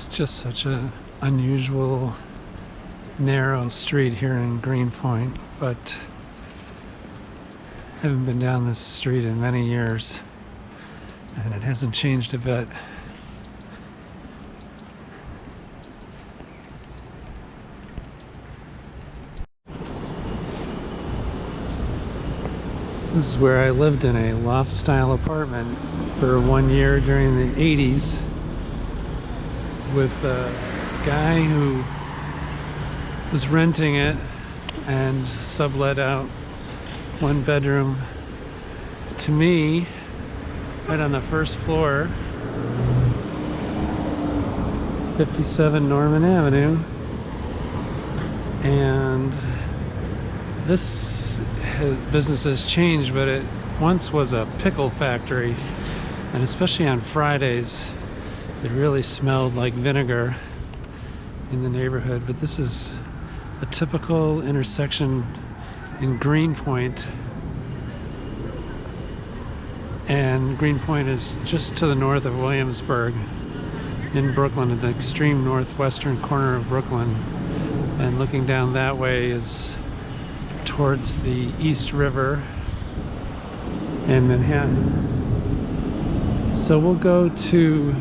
It's just such an unusual, narrow street here in Greenpoint, but I haven't been down this street in many years, and it hasn't changed a bit. This is where I lived in a loft-style apartment for 1 year during the 80s with a guy who was renting it and sublet out one bedroom to me right on the first floor, 57 Norman Avenue. And this business has changed, but it once was a pickle factory, and especially on Fridays it really smelled like vinegar in the neighborhood. But this is a typical intersection in Greenpoint, and Greenpoint is just to the north of Williamsburg in Brooklyn, at the extreme northwestern corner of Brooklyn, and looking down that way is towards the East River and Manhattan. So we'll go to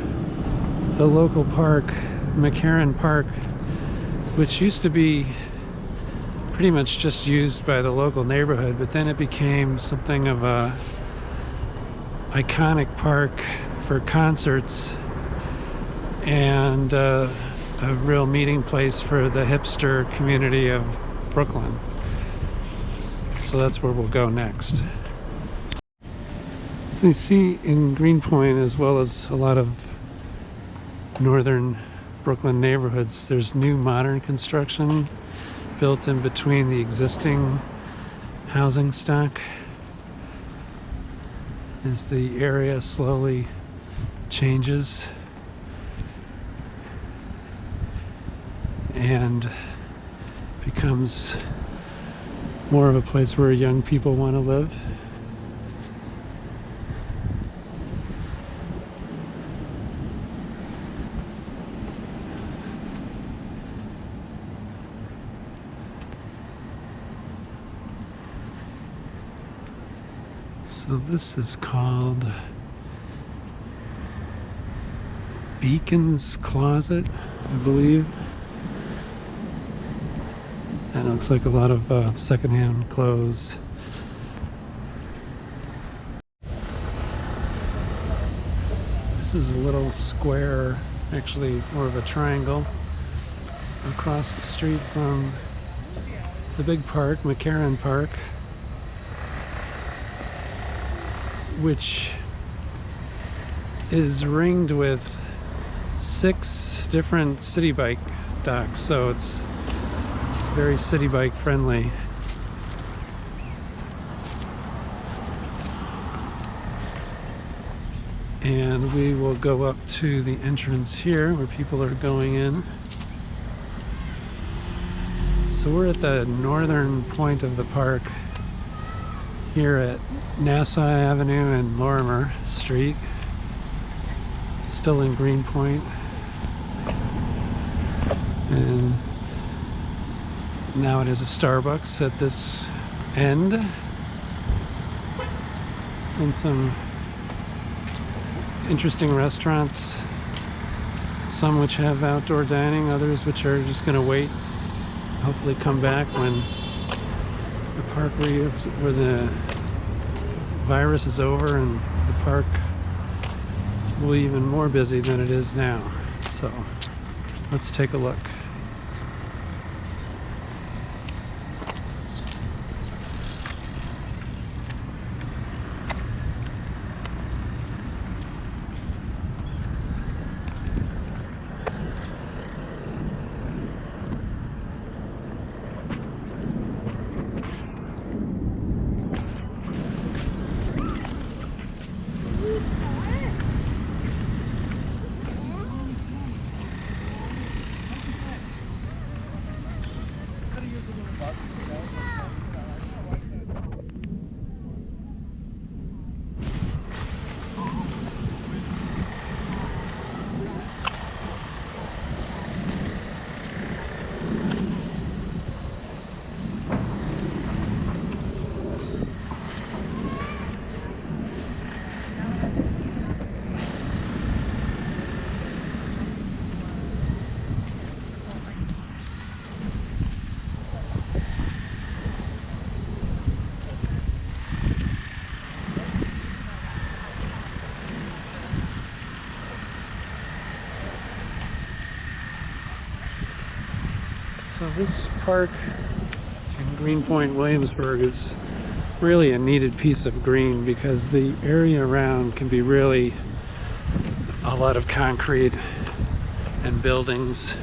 the local park, McCarren Park, which used to be pretty much just used by the local neighborhood, but then it became something of a iconic park for concerts and a real meeting place for the hipster community of Brooklyn. So that's where we'll go next. So you see in Greenpoint, as well as a lot of northern Brooklyn neighborhoods, there's new modern construction built in between the existing housing stock as the area slowly changes and becomes more of a place where young people want to live. So this is called Beacon's Closet, I believe. And it looks like a lot of secondhand clothes. This is a little square, actually more of a triangle, across the street from the big park, McCarren Park, which is ringed with 6 different city bike docks, so it's very city bike friendly. And we will go up to the entrance here where people are going in. So we're at the northern point of the park here at Nassau Avenue and Lorimer Street, still in Greenpoint. And now it is a Starbucks at this end, and some interesting restaurants, some which have outdoor dining, others which are just going to wait, hopefully come back when the park where the virus is over and the park will be even more busy than it is now. So let's take a look. So this park in Greenpoint, Williamsburg is really a needed piece of green because the area around can be really a lot of concrete and buildings.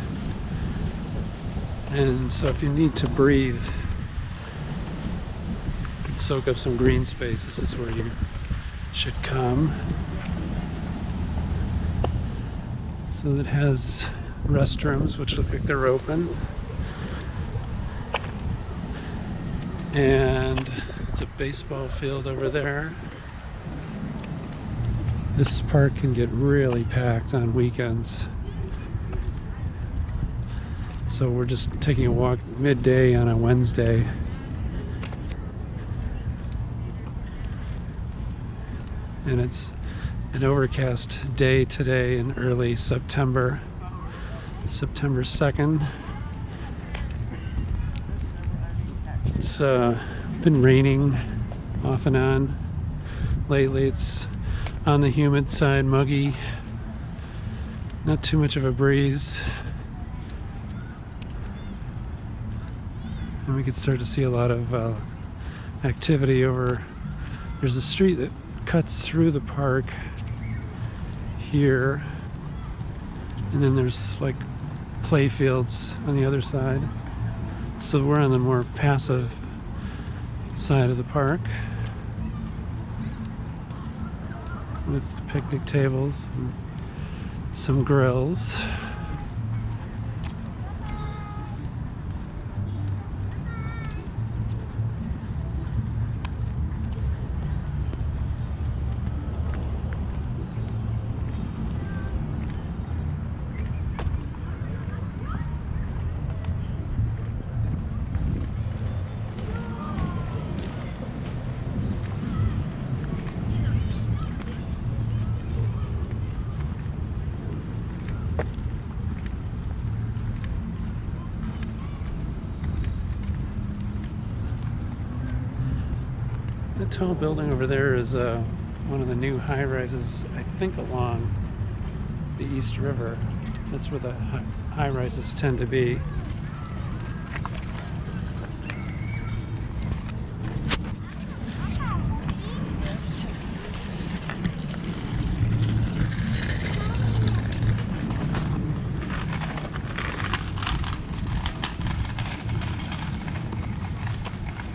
And so if you need to breathe and soak up some green space, this is where you should come. So it has restrooms, which look like they're open. And it's a baseball field over there. This park can get really packed on weekends. So we're just taking a walk midday on a Wednesday. And it's an overcast day today in early September, September 2nd. It's been raining off and on lately. It's on the humid side, muggy, not too much of a breeze. And we could start to see a lot of activity over. There's a street that cuts through the park here, and then there's like play fields on the other side. So we're on the more passive side of the park with picnic tables and some grills. That tall building over there is one of the new high-rises, I think, along the East River. That's where the high-rises tend to be.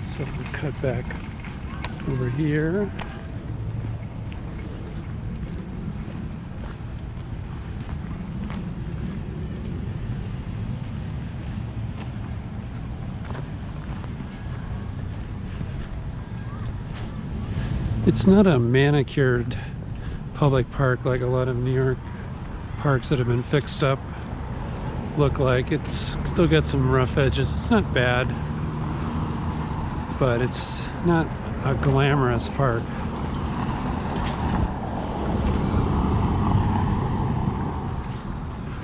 So we cut back over here. It's not a manicured public park like a lot of New York parks that have been fixed up look like. It's still got some rough edges. It's not bad, but it's not a glamorous park.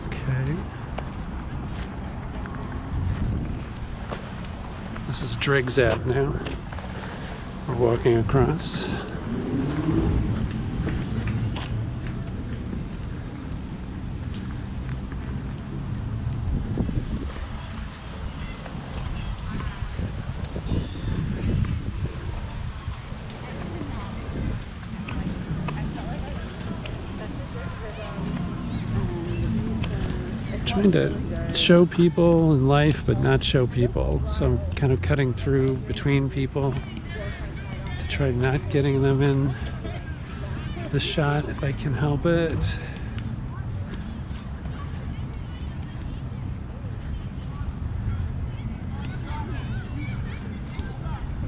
Okay. This is Driggs Ave now. We're walking across. Trying to show people in life but not show people, so I'm kind of cutting through between people to try not getting them in the shot if I can help it.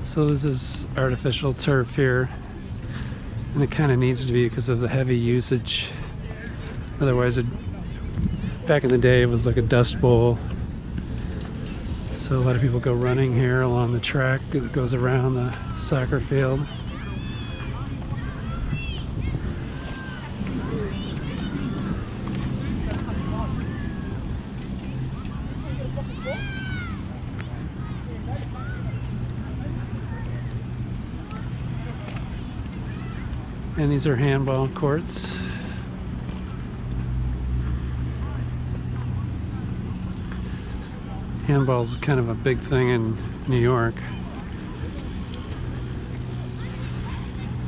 So this is artificial turf here, and it kind of needs to be because of the heavy usage. Otherwise back in the day it was like a dust bowl. So a lot of people go running here along the track that goes around the soccer field. And these are handball courts. Handball's kind of a big thing in New York.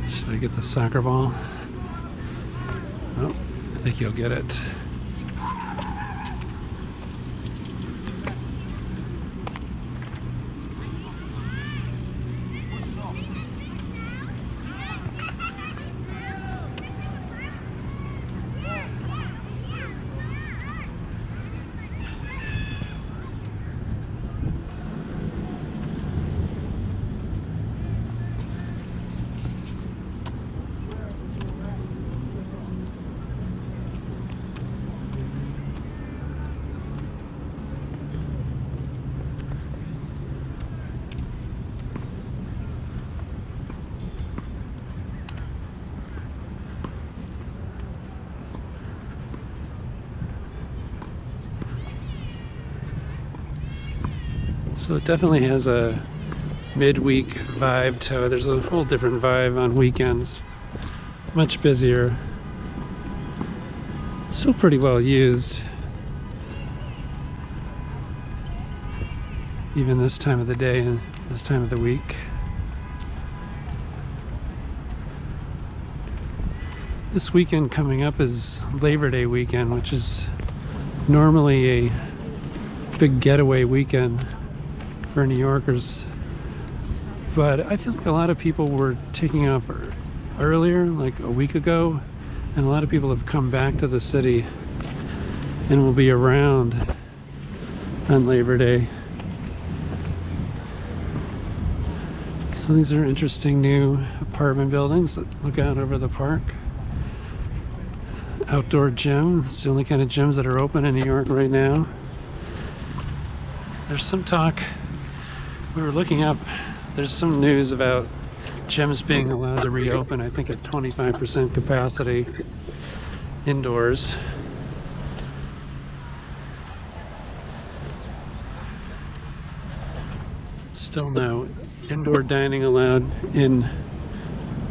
Should I get the soccer ball? Oh, I think you'll get it. So it definitely has a midweek vibe to it. There's a whole different vibe on weekends. Much busier. Still pretty well used. Even this time of the day and this time of the week. This weekend coming up is Labor Day weekend, which is normally a big getaway weekend for New Yorkers, but I feel like a lot of people were taking off earlier, like a week ago, and a lot of people have come back to the city and will be around on Labor Day. So these are interesting new apartment buildings that look out over the park. Outdoor gym, it's the only kind of gyms that are open in New York right now. There's some talk, we were looking up, there's some news about gyms being allowed to reopen, I think at 25% capacity indoors. Still no indoor dining allowed in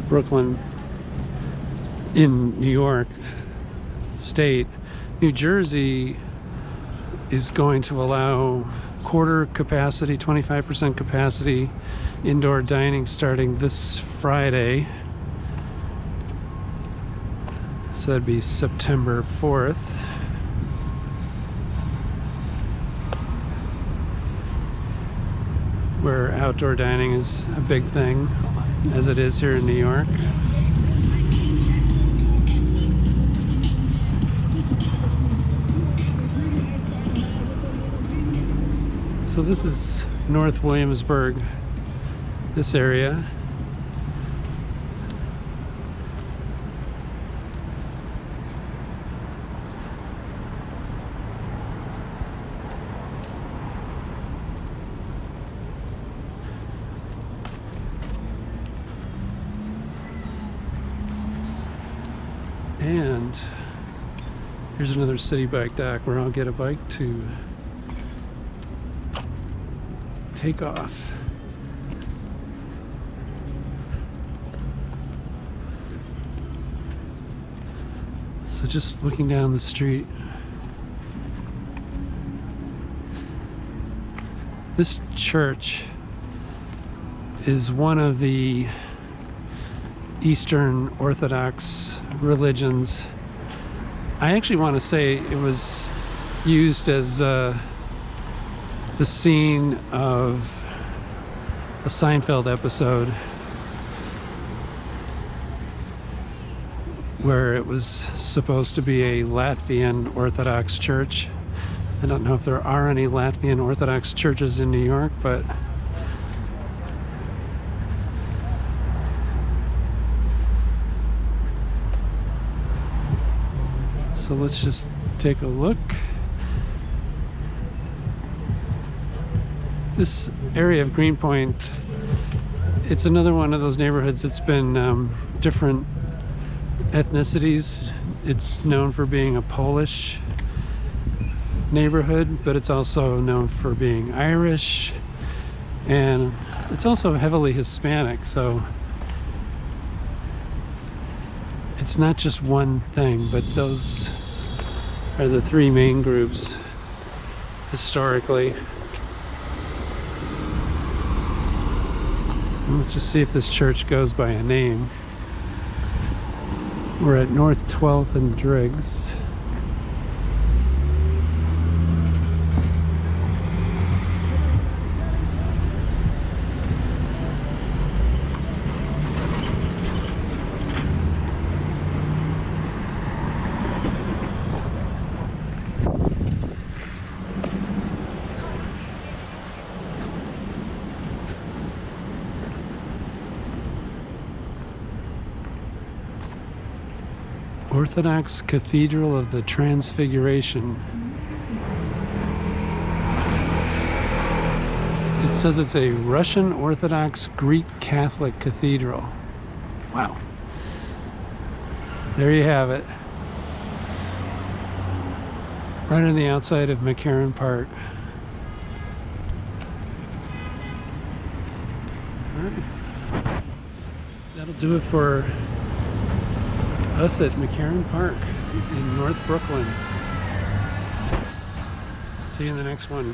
Brooklyn, in New York State. New Jersey is going to allow quarter capacity, 25% capacity indoor dining starting this Friday. So that'd be September 4th. Where outdoor dining is a big thing, as it is here in New York. So this is North Williamsburg, this area. And here's another city bike dock where I'll get a bike to take off. So just looking down the street, this church is one of the Eastern Orthodox religions. I actually want to say it was used as the scene of a Seinfeld episode where it was supposed to be a Latvian Orthodox church. I don't know if there are any Latvian Orthodox churches in New York, but so let's just take a look. This area of Greenpoint, it's another one of those neighborhoods that's been different ethnicities. It's known for being a Polish neighborhood, but it's also known for being Irish, and it's also heavily Hispanic, so it's not just one thing, but those are the three main groups historically. Let's just see if this church goes by a name. We're at North 12th and Driggs. Orthodox Cathedral of the Transfiguration. It says it's a Russian Orthodox Greek Catholic cathedral. Wow. There you have it. Right on the outside of McCarren Park. All right. That'll do it for us at McCarren Park in North Brooklyn. See you in the next one.